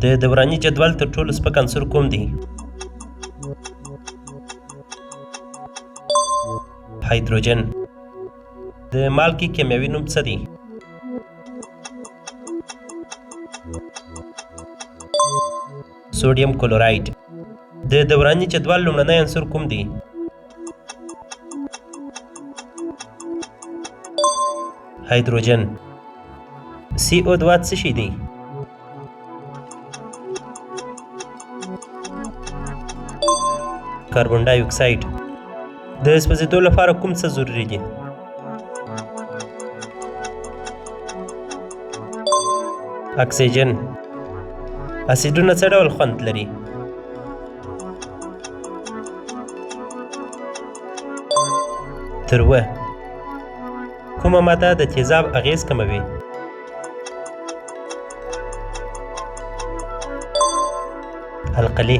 د دوراني جدول تر ټولو سپک عنصر کوم دی؟ هایدروجن. د مالګې کیمیاوي نوم څه دی؟ سوډیم کلوراید. د دوراني جدول لومړنی عنصر کوم دی؟ هایدروجن. CO2 څه شی دی؟ کاربن ډای اکساید. د سوځیدو لپاره کوم څه ضروري دي؟ اکسیجن. اسیدونه څه ډول خوند لري؟ تروه. کومه ماده د تیزاب اغیز کموي؟ القلي.